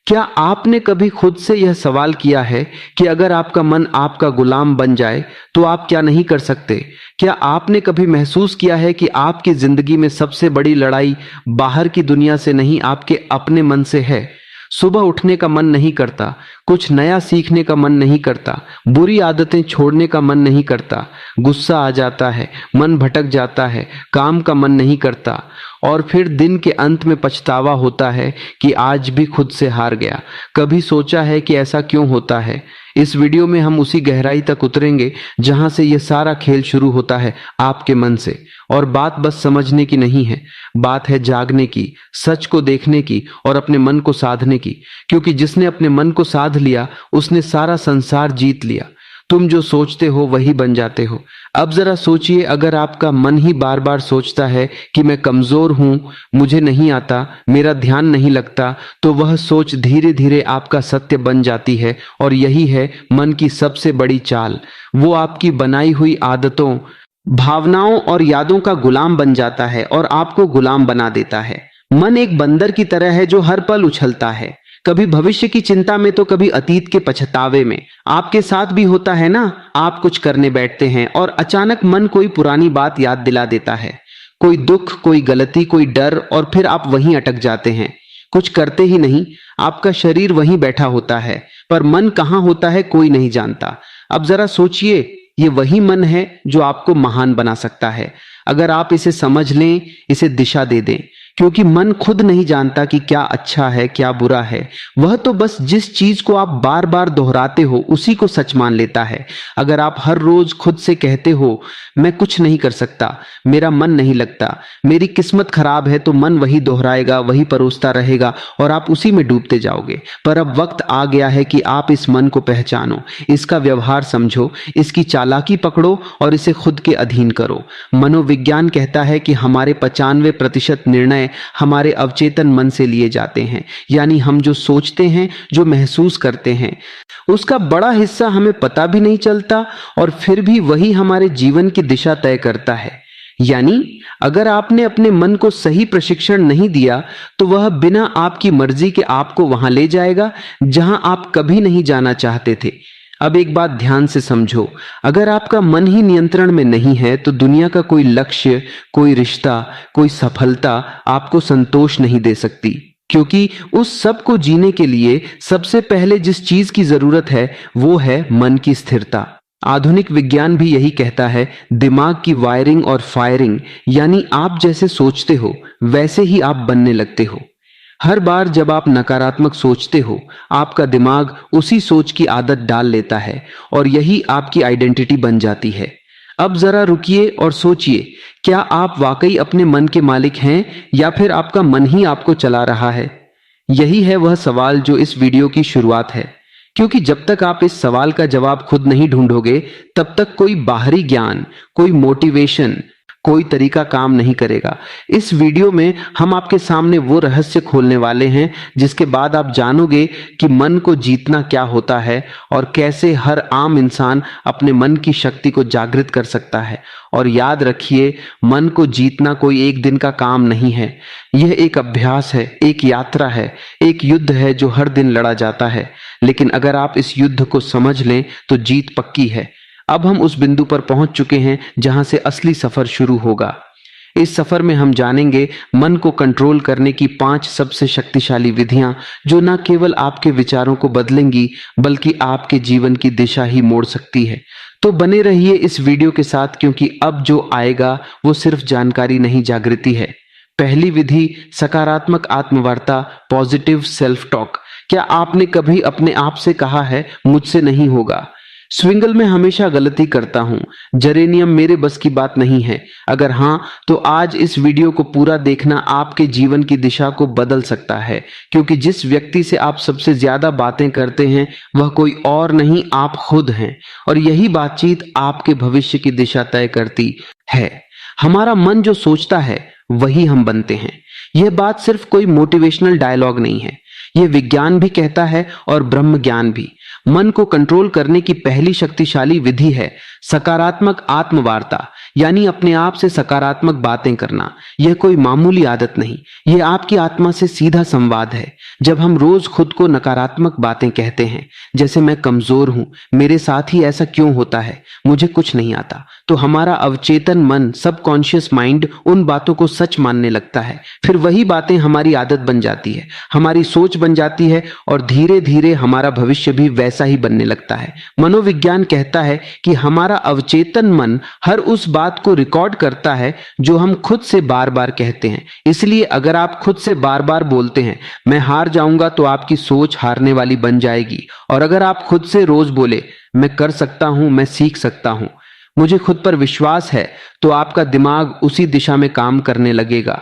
क्या आपने कभी खुद से यह सवाल किया है कि अगर आपका मन आपका गुलाम बन जाए तो आप क्या नहीं कर सकते? क्या आपने कभी महसूस किया है कि आपकी जिंदगी में सबसे बड़ी लड़ाई बाहर की दुनिया से नहीं, आपके अपने मन से है? सुबह उठने का मन नहीं करता, कुछ नया सीखने का मन नहीं करता, बुरी आदतें छोड़ने का मन नहीं करता, गुस्सा आ जाता है, मन भटक जाता है, काम का मन नहीं करता, और फिर दिन के अंत में पछतावा होता है कि आज भी खुद से हार गया। कभी सोचा है कि ऐसा क्यों होता है? इस वीडियो में हम उसी गहराई तक उतरेंगे जहां से यह सारा खेल शुरू होता है, आपके मन से। और बात बस समझने की नहीं है, बात है जागने की, सच को देखने की और अपने मन को साधने की। क्योंकि जिसने अपने मन को साध लिया उसने सारा संसार जीत लिया। तुम जो सोचते हो वही बन जाते हो। अब जरा सोचिए, अगर आपका मन ही बार बार सोचता है कि मैं कमजोर हूं, मुझे नहीं आता, मेरा ध्यान नहीं लगता, तो वह सोच धीरे धीरे आपका सत्य बन जाती है। और यही है मन की सबसे बड़ी चाल। वो आपकी बनाई हुई आदतों, भावनाओं और यादों का गुलाम बन जाता है और आपको गुलाम बना देता है। मन एक बंदर की तरह है जो हर पल उछलता है, कभी भविष्य की चिंता में तो कभी अतीत के पछतावे में। आपके साथ भी होता है ना? आप कुछ करने बैठते हैं और अचानक मन कोई पुरानी बात याद दिला देता है, कोई दुख, कोई गलती, कोई डर, और फिर आप वहीं अटक जाते हैं। कुछ करते ही नहीं, आपका शरीर वहीं बैठा होता है, पर मन कहाँ होता है कोई नहीं जानता। अब जरा सोचिए, ये वही मन है जो आपको महान बना सकता है, अगर आप इसे समझ लें, इसे दिशा दे दें। क्योंकि मन खुद नहीं जानता कि क्या अच्छा है क्या बुरा है, वह तो बस जिस चीज को आप बार बार दोहराते हो उसी को सच मान लेता है। अगर आप हर रोज खुद से कहते हो मैं कुछ नहीं कर सकता, मेरा मन नहीं लगता, मेरी किस्मत खराब है, तो मन वही दोहराएगा, वही परोसता रहेगा और आप उसी में डूबते जाओगे। पर अब वक्त आ गया है कि आप इस मन को पहचानो, इसका व्यवहार समझो, इसकी चालाकी पकड़ो और इसे खुद के अधीन करो। मनोविज्ञान कहता है कि हमारे 95% निर्णय हमारे अवचेतन मन से लिए जाते हैं। यानी हम जो सोचते हैं, जो महसूस करते हैं, उसका बड़ा हिस्सा हमें पता भी नहीं चलता और फिर भी वही हमारे जीवन की दिशा तय करता है। यानी अगर आपने अपने मन को सही प्रशिक्षण नहीं दिया तो वह बिना आपकी मर्जी के आपको वहां ले जाएगा जहां आप कभी नहीं जाना चाहते थे। अब एक बात ध्यान से समझो, अगर आपका मन ही नियंत्रण में नहीं है तो दुनिया का कोई लक्ष्य, कोई रिश्ता, कोई सफलता आपको संतोष नहीं दे सकती। क्योंकि उस सब को जीने के लिए सबसे पहले जिस चीज की जरूरत है वो है मन की स्थिरता। आधुनिक विज्ञान भी यही कहता है, दिमाग की वायरिंग और फायरिंग, यानी आप जैसे सोचते हो वैसे ही आप बनने लगते हो। हर बार जब आप नकारात्मक सोचते हो, आपका दिमाग उसी सोच की आदत डाल लेता है और यही आपकी आइडेंटिटी बन जाती है। अब जरा रुकिए और सोचिए, क्या आप वाकई अपने मन के मालिक हैं या फिर आपका मन ही आपको चला रहा है? यही है वह सवाल जो इस वीडियो की शुरुआत है। क्योंकि जब तक आप इस सवाल का जवाब खुद नहीं ढूंढोगे, तब तक कोई बाहरी ज्ञान, कोई मोटिवेशन, कोई तरीका काम नहीं करेगा। इस वीडियो में हम आपके सामने वो रहस्य खोलने वाले हैं जिसके बाद आप जानोगे कि मन को जीतना क्या होता है और कैसे हर आम इंसान अपने मन की शक्ति को जागृत कर सकता है। और याद रखिए, मन को जीतना कोई एक दिन का काम नहीं है, यह एक अभ्यास है, एक यात्रा है, एक युद्ध है जो हर दिन लड़ा जाता है। लेकिन अगर आप इस युद्ध को समझ लें तो जीत पक्की है। अब हम उस बिंदु पर पहुंच चुके हैं जहां से असली सफर शुरू होगा। इस सफर में हम जानेंगे मन को कंट्रोल करने की 5 सबसे शक्तिशाली विधियां जो न केवल आपके विचारों को बदलेंगी बल्कि आपके जीवन की दिशा ही मोड़ सकती है। तो बने रहिए इस वीडियो के साथ, क्योंकि अब जो आएगा वो सिर्फ जानकारी नहीं, जागृति है। पहली विधि, सकारात्मक आत्मवार्ता, पॉजिटिव सेल्फ टॉक। क्या आपने कभी अपने आप से कहा है मुझसे नहीं होगा, स्विंगल में हमेशा गलती करता हूं, जेरेनियम मेरे बस की बात नहीं है? अगर हां, तो आज इस वीडियो को पूरा देखना आपके जीवन की दिशा को बदल सकता है। क्योंकि जिस व्यक्ति से आप सबसे ज्यादा बातें करते हैं वह कोई और नहीं, आप खुद हैं। और यही बातचीत आपके भविष्य की दिशा तय करती है। हमारा मन जो सोचता है वही हम बनते हैं। यह बात सिर्फ कोई मोटिवेशनल डायलॉग नहीं है, यह विज्ञान भी कहता है और ब्रह्म ज्ञान भी। मन को कंट्रोल करने की पहली शक्तिशाली विधि है सकारात्मक आत्मवार्ता, यानी अपने आप से सकारात्मक बातें करना। यह कोई मामूली आदत नहीं, यह आपकी आत्मा से सीधा संवाद है। जब हम रोज खुद को नकारात्मक बातें कहते हैं, जैसे मैं कमजोर हूं, मेरे साथ ही ऐसा क्यों होता है, मुझे कुछ नहीं आता, तो हमारा अवचेतन मन, सबकॉन्शियस माइंड उन बातों को सच मानने लगता है। फिर वही बातें हमारी आदत बन जाती है, हमारी सोच बन जाती है, और धीरे धीरे हमारा भविष्य भी वैसा ही बनने लगता है। मनोविज्ञान कहता है कि हमारा अवचेतन मन हर उस बात को रिकॉर्ड करता है जो हम खुद से बार बार कहते हैं। इसलिए अगर आप खुद से बार बार बोलते हैं मैं हार जाऊंगा, तो आपकी सोच हारने वाली बन जाएगी। और अगर आप खुद से रोज बोले मैं कर सकता हूं, मैं सीख सकता हूं, मुझे खुद पर विश्वास है, तो आपका दिमाग उसी दिशा में काम करने लगेगा।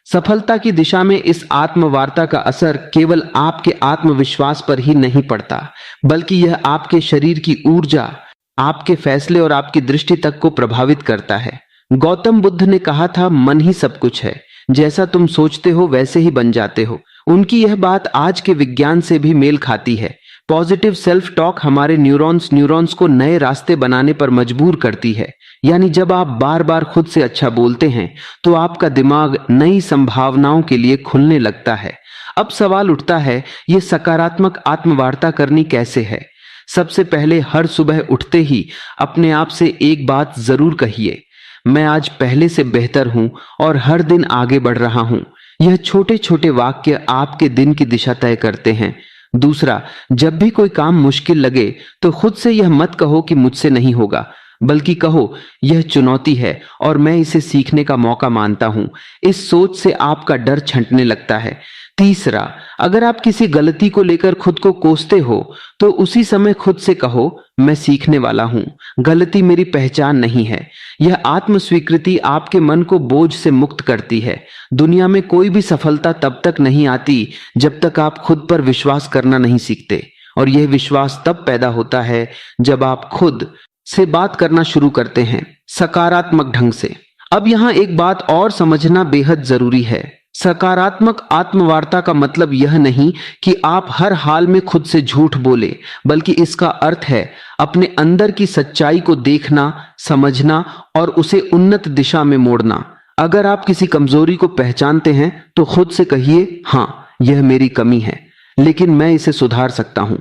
सफलता की दिशा में इस आत्मवार्ता का असर केवल आपके आत्मविश्वास पर ही नहीं पड़ता, बल्कि यह आपके शरीर की ऊर्जा, आपके फैसले और आपकी दृष्टि तक को प्रभावित करता है। गौतम बुद्ध ने कहा था मन ही सब कुछ है, जैसा तुम सोचते हो वैसे ही बन जाते हो। उनकी यह बात आज के विज्ञान से भी मेल खाती है। पॉजिटिव सेल्फ टॉक हमारे न्यूरॉन्स को नए रास्ते बनाने पर मजबूर करती है। यानी जब आप बार बार खुद से अच्छा बोलते हैं, तो आपका दिमाग नई संभावनाओं के लिए खुलने लगता है। अब सवाल उठता है, ये सकारात्मक आत्मवार्ता करनी कैसे है? सबसे पहले हर सुबह उठते ही अपने आप से एक बात जरूर कहिए, मैं आज पहले से बेहतर हूं और हर दिन आगे बढ़ रहा हूं। यह छोटे छोटे वाक्य आपके दिन की दिशा तय करते हैं। दूसरा, जब भी कोई काम मुश्किल लगे तो खुद से यह मत कहो कि मुझसे नहीं होगा, बल्कि कहो यह चुनौती है और मैं इसे सीखने का मौका मानता हूं। इस सोच से आपका डर छंटने लगता है। तीसरा, अगर आप किसी गलती को लेकर खुद को कोसते हो, तो उसी समय खुद से कहो मैं सीखने वाला हूं, गलती मेरी पहचान नहीं है। यह आत्म स्वीकृति आपके मन को बोझ से मुक्त करती है। दुनिया में कोई भी सफलता तब तक नहीं आती जब तक आप खुद पर विश्वास करना नहीं सीखते, और यह विश्वास तब पैदा होता है जब आप खुद से बात करना शुरू करते हैं, सकारात्मक ढंग से। अब यहां एक बात और समझना बेहद जरूरी है। सकारात्मक आत्मवार्ता का मतलब यह नहीं कि आप हर हाल में खुद से झूठ बोले, बल्कि इसका अर्थ है अपने अंदर की सच्चाई को देखना, समझना और उसे उन्नत दिशा में मोड़ना। अगर आप किसी कमजोरी को पहचानते हैं, तो खुद से कहिए हां, यह मेरी कमी है, लेकिन मैं इसे सुधार सकता हूं।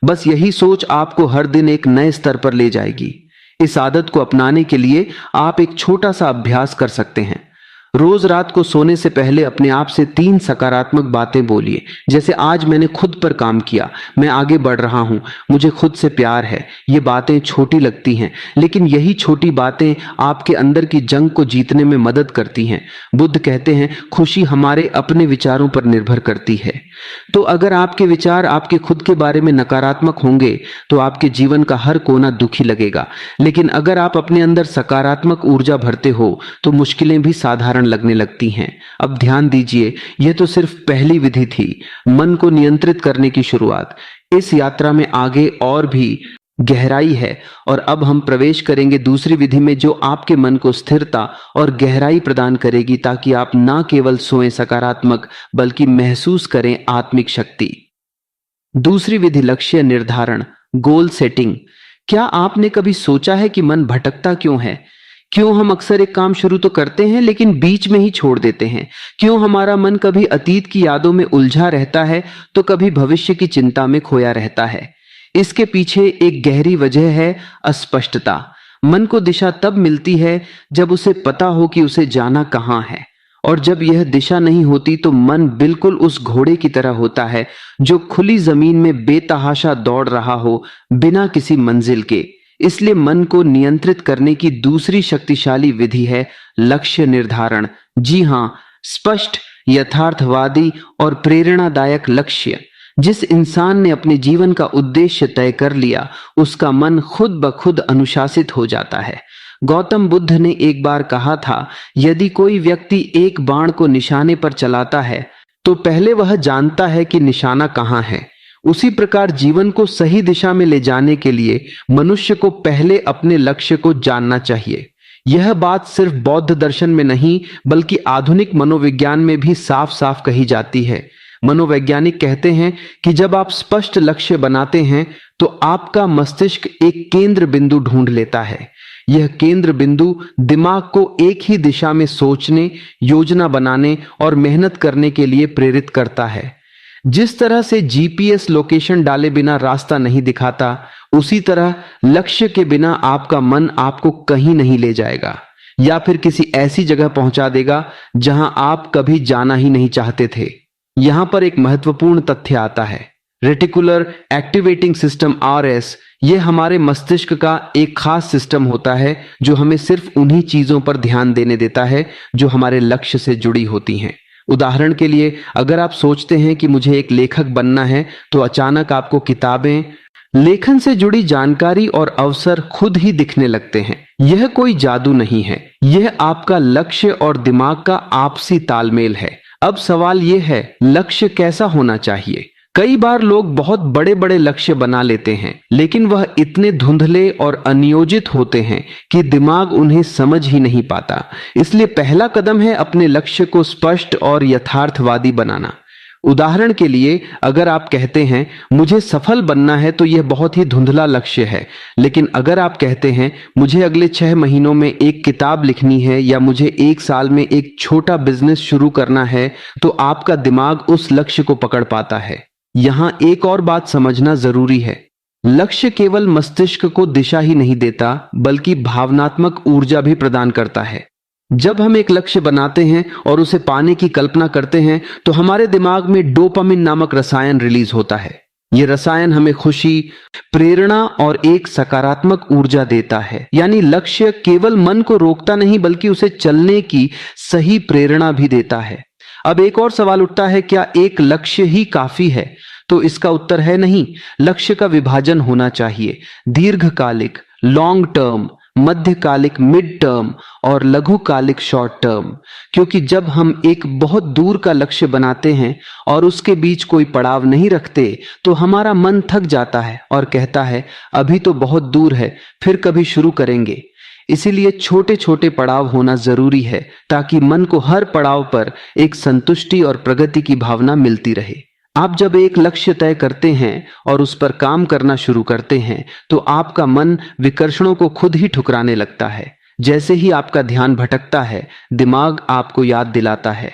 बस यही सोच आपको हर दिन एक नए स्तर पर ले जाएगी। इस आदत को अपनाने के लिए आप एक छोटा सा अभ्यास कर सकते हैं। रोज रात को सोने से पहले अपने आप से 3 सकारात्मक बातें बोलिए, जैसे आज मैंने खुद पर काम किया, मैं आगे बढ़ रहा हूं, मुझे खुद से प्यार है। ये बातें छोटी लगती हैं, लेकिन यही छोटी बातें आपके अंदर की जंग को जीतने में मदद करती हैं। बुद्ध कहते हैं, खुशी हमारे अपने विचारों पर निर्भर करती है। तो अगर आपके विचार आपके खुद के बारे में नकारात्मक होंगे, तो आपके जीवन का हर कोना दुखी लगेगा। लेकिन अगर आप अपने अंदर सकारात्मक ऊर्जा भरते हो, तो मुश्किलें भी साधारण लगने लगती हैं। अब ध्यान दीजिए, यह तो सिर्फ पहली विधि थी, मन को नियंत्रित करने की शुरुआत। इस यात्रा में आगे और भी गहराई है, और अब हम प्रवेश करेंगे दूसरी विधि में, जो आपके मन को स्थिरता और गहराई प्रदान करेगी, ताकि आप ना केवल सोएं सकारात्मक, बल्कि महसूस करें आत्मिक शक्ति। दूसरी विधि, लक्ष्य निर्धारण, गोल सेटिंग। क्या आपने कभी सोचा है कि मन भटकता क्यों है? क्यों हम अक्सर एक काम शुरू तो करते हैं लेकिन बीच में ही छोड़ देते हैं? क्यों हमारा मन कभी अतीत की यादों में उलझा रहता है, तो कभी भविष्य की चिंता में खोया रहता है? इसके पीछे एक गहरी वजह है अस्पष्टता। मन को दिशा तब मिलती है जब उसे पता हो कि उसे जाना कहां है, और जब यह दिशा नहीं होती तो मन बिल्कुल उस घोड़े की तरह होता है जो खुली जमीन में बेतहाशा दौड़ रहा हो, बिना किसी मंजिल के। इसलिए मन को नियंत्रित करने की दूसरी शक्तिशाली विधि है लक्ष्य निर्धारण। जी हां, स्पष्ट, यथार्थवादी और प्रेरणादायक लक्ष्य। जिस इंसान ने अपने जीवन का उद्देश्य तय कर लिया, उसका मन खुद ब खुद अनुशासित हो जाता है। गौतम बुद्ध ने एक बार कहा था, यदि कोई व्यक्ति एक बाण को निशाने पर चलाता है, तो पहले वह जानता है कि निशाना कहां है। उसी प्रकार जीवन को सही दिशा में ले जाने के लिए मनुष्य को पहले अपने लक्ष्य को जानना चाहिए। यह बात सिर्फ बौद्ध दर्शन में नहीं, बल्कि आधुनिक मनोविज्ञान में भी साफ साफ कही जाती है। मनोवैज्ञानिक कहते हैं कि जब आप स्पष्ट लक्ष्य बनाते हैं, तो आपका मस्तिष्क एक केंद्र बिंदु ढूंढ लेता है। यह केंद्र बिंदु दिमाग को एक ही दिशा में सोचने, योजना बनाने और मेहनत करने के लिए प्रेरित करता है। जिस तरह से जीपीएस लोकेशन डाले बिना रास्ता नहीं दिखाता, उसी तरह लक्ष्य के बिना आपका मन आपको कहीं नहीं ले जाएगा या फिर किसी ऐसी जगह पहुंचा देगा जहां आप कभी जाना ही नहीं चाहते थे। यहां पर एक महत्वपूर्ण तथ्य आता है। रेटिकुलर एक्टिवेटिंग सिस्टम RS, यह हमारे मस्तिष्क का एक खास सिस्टम होता है जो हमें सिर्फ उन्हीं चीजों पर ध्यान देने देता है जो हमारे लक्ष्य से जुड़ी होती हैं। उदाहरण के लिए, अगर आप सोचते हैं कि मुझे एक लेखक बनना है, तो अचानक आपको किताबें, लेखन से जुड़ी जानकारी और अवसर खुद ही दिखने लगते हैं। यह कोई जादू नहीं है, यह आपका लक्ष्य और दिमाग का आपसी तालमेल है। अब सवाल यह है, लक्ष्य कैसा होना चाहिए? कई बार लोग बहुत बड़े बड़े लक्ष्य बना लेते हैं, लेकिन वह इतने धुंधले और अनियोजित होते हैं कि दिमाग उन्हें समझ ही नहीं पाता। इसलिए पहला कदम है अपने लक्ष्य को स्पष्ट और यथार्थवादी बनाना। उदाहरण के लिए, अगर आप कहते हैं मुझे सफल बनना है, तो यह बहुत ही धुंधला लक्ष्य है। लेकिन अगर आप कहते हैं मुझे अगले 6 महीनों में एक किताब लिखनी है या मुझे 1 साल में एक छोटा बिजनेस शुरू करना है, तो आपका दिमाग उस लक्ष्य को पकड़ पाता है। यहां एक और बात समझना जरूरी है। लक्ष्य केवल मस्तिष्क को दिशा ही नहीं देता, बल्कि भावनात्मक ऊर्जा भी प्रदान करता है। जब हम एक लक्ष्य बनाते हैं और उसे पाने की कल्पना करते हैं, तो हमारे दिमाग में डोपामिन नामक रसायन रिलीज होता है। यह रसायन हमें खुशी, प्रेरणा और एक सकारात्मक ऊर्जा देता है। यानी लक्ष्य केवल मन को रोकता नहीं, बल्कि उसे चलने की सही प्रेरणा भी देता है। अब एक और सवाल उठता है, क्या एक लक्ष्य ही काफी है? तो इसका उत्तर है नहीं। लक्ष्य का विभाजन होना चाहिए। दीर्घकालिक लॉन्ग टर्म, मध्यकालिक मिड टर्म और लघुकालिक शॉर्ट टर्म। क्योंकि जब हम एक बहुत दूर का लक्ष्य बनाते हैं और उसके बीच कोई पड़ाव नहीं रखते, तो हमारा मन थक जाता है और कहता है अभी तो बहुत दूर है, फिर कभी शुरू करेंगे। इसीलिए छोटे छोटे पड़ाव होना जरूरी है, ताकि मन को हर पड़ाव पर एक संतुष्टि और प्रगति की भावना मिलती रहे। आप जब एक लक्ष्य तय करते हैं और उस पर काम करना शुरू करते हैं, तो आपका मन विकर्षणों को खुद ही ठुकराने लगता है। जैसे ही आपका ध्यान भटकता है, दिमाग आपको याद दिलाता है